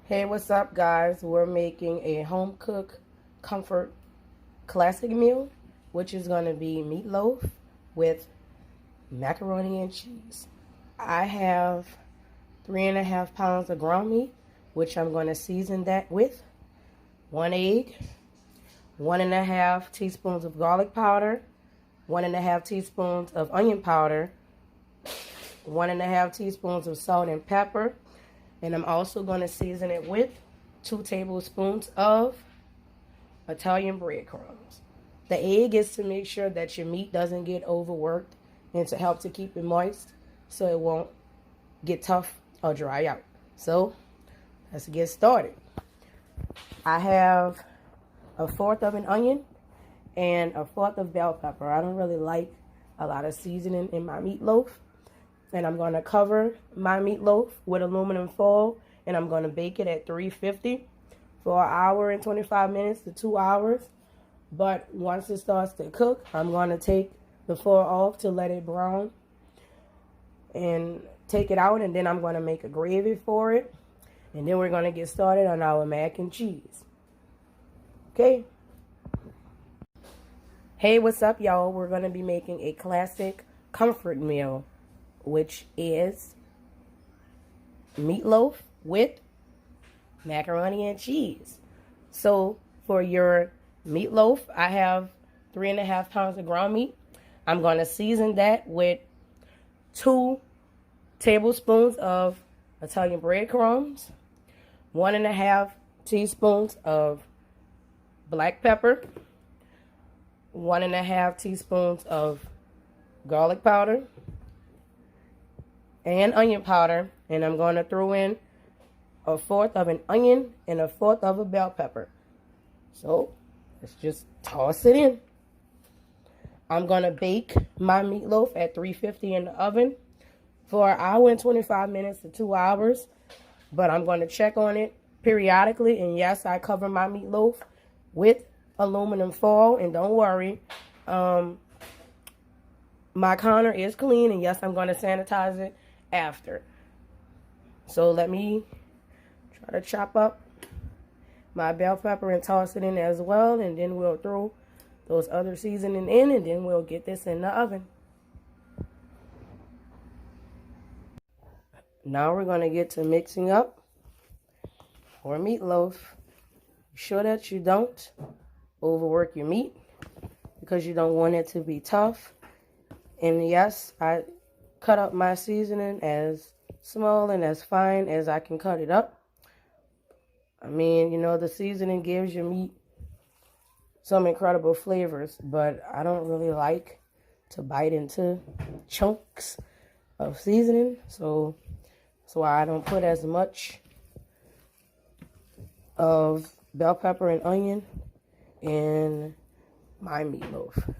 Hey, what's up, guys? We're making a home cook comfort classic meal, which is going to be meatloaf with macaroni and cheese. I have 3.5 pounds of ground meat, which I'm going to season that with 1 egg, 1.5 teaspoons of garlic powder, 1.5 teaspoons of onion powder, 1.5 teaspoons of salt and pepper. And I'm also going to season it with 2 tablespoons of Italian breadcrumbs. The egg is to make sure that your meat doesn't get overworked and to help to keep it moist so it won't get tough or dry out. So let's get started. I have 1/4 of an onion and 1/4 of bell pepper. I don't really like a lot of seasoning in my meatloaf. And I'm going to cover my meatloaf with aluminum foil, and I'm going to bake it at 350 for 1 hour and 25 minutes to 2 hours. But once it starts to cook, I'm going to take the foil off to let it brown and take it out, and then I'm going to make a gravy for it. And then we're going to get started on our mac and cheese. Okay. Hey, what's up, y'all? We're going to be making a classic comfort meal, which is meatloaf with macaroni and cheese. So for your meatloaf, I have 3.5 pounds of ground meat. I'm going to season that with 2 tablespoons of Italian breadcrumbs, 1.5 teaspoons of black pepper, 1.5 teaspoons of garlic powder, and onion powder, and I'm going to throw in 1/4 of an onion and 1/4 of a bell pepper. So let's just toss it in. I'm going to bake my meatloaf at 350 in the oven for 1 hour and 25 minutes to 2 hours, but I'm going to check on it periodically. And yes, I cover my meatloaf with aluminum foil, and don't worry, my counter is clean, and yes, I'm going to sanitize it after. So let me try to chop up my bell pepper and toss it in as well, and then we'll throw those other seasoning in, and then we'll get this in the oven. Now we're going to get to mixing up our meatloaf. Be sure that you don't overwork your meat because you don't want it to be tough. And yes, I cut up my seasoning as small and as fine as I can cut it up. I mean, you know, the seasoning gives your meat some incredible flavors, but I don't really like to bite into chunks of seasoning, so that's why I don't put as much of bell pepper and onion in my meatloaf.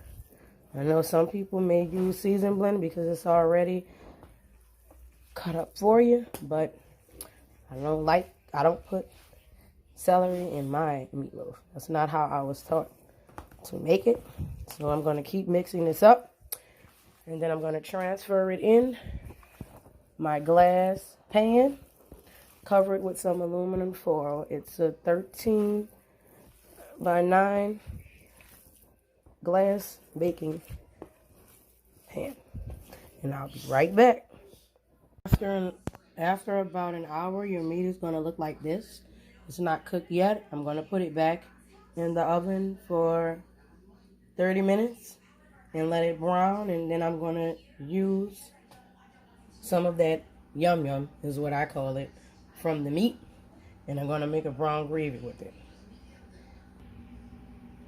I know some people may use season blend because it's already cut up for you, but I don't put celery in my meatloaf. That's not how I was taught to make it. So I'm going to keep mixing this up, and then I'm going to transfer it in my glass pan, cover it with some aluminum foil. It's a 13 by 9 glass baking pan, and I'll be right back. After about an hour, your meat is going to look like this. It's not cooked yet. I'm going to put it back in the oven for 30 minutes and let it brown, and then I'm going to use some of that yum yum, is what I call it, from the meat, and I'm going to make a brown gravy with it.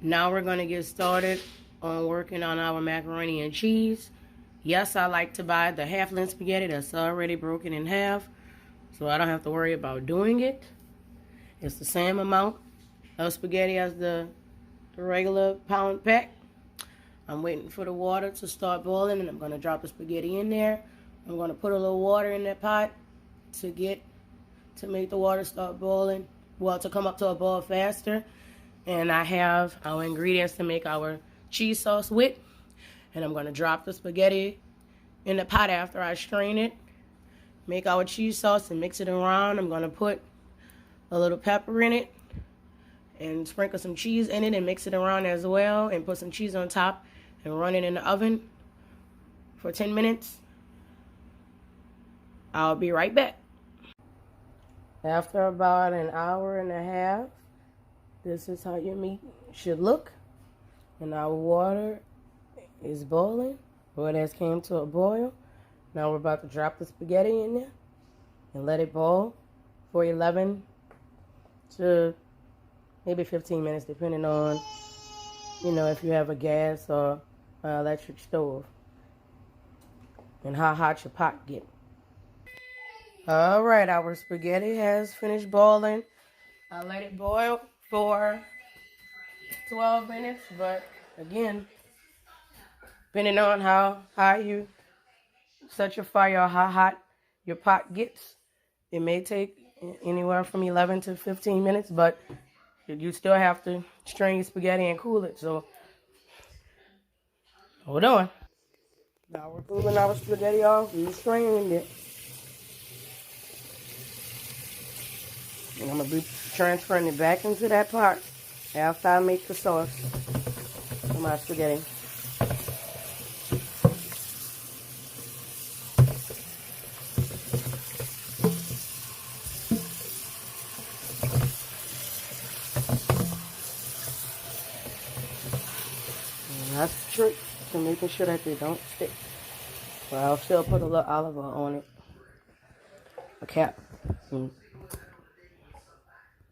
Now we're going to get started on working on our macaroni and cheese. Yes, I like to buy the half-length spaghetti that's already broken in half, so I don't have to worry about doing it. It's the same amount of spaghetti as the regular pound pack. I'm waiting for the water to start boiling, and I'm going to drop the spaghetti in there. I'm going to put a little water in that pot to make the water start boiling, well, to come up to a boil faster. And I have our ingredients to make our cheese sauce with. And I'm going to drop the spaghetti in the pot after I strain it. Make our cheese sauce and mix it around. I'm going to put a little pepper in it, and sprinkle some cheese in it and mix it around as well, and put some cheese on top and run it in the oven for 10 minutes. I'll be right back. After about an hour and a half, this is how your meat should look. And our water is boiling, or it has came to a boil. Now we're about to drop the spaghetti in there and let it boil for 11 to maybe 15 minutes, depending on, if you have a gas or an electric stove and how hot your pot get. All right, our spaghetti has finished boiling. I let it boil for 12 minutes, but again, depending on how high you set your fire or how hot your pot gets, it may take anywhere from 11 to 15 minutes, but you still have to strain your spaghetti and cool it. So, hold on. Now we're cooling our spaghetti off and straining it. And I'm going to be transferring it back into that pot after I make the sauce for my spaghetti. And that's the trick to making sure that they don't stick. But I'll still put a little olive oil on it. A cap. And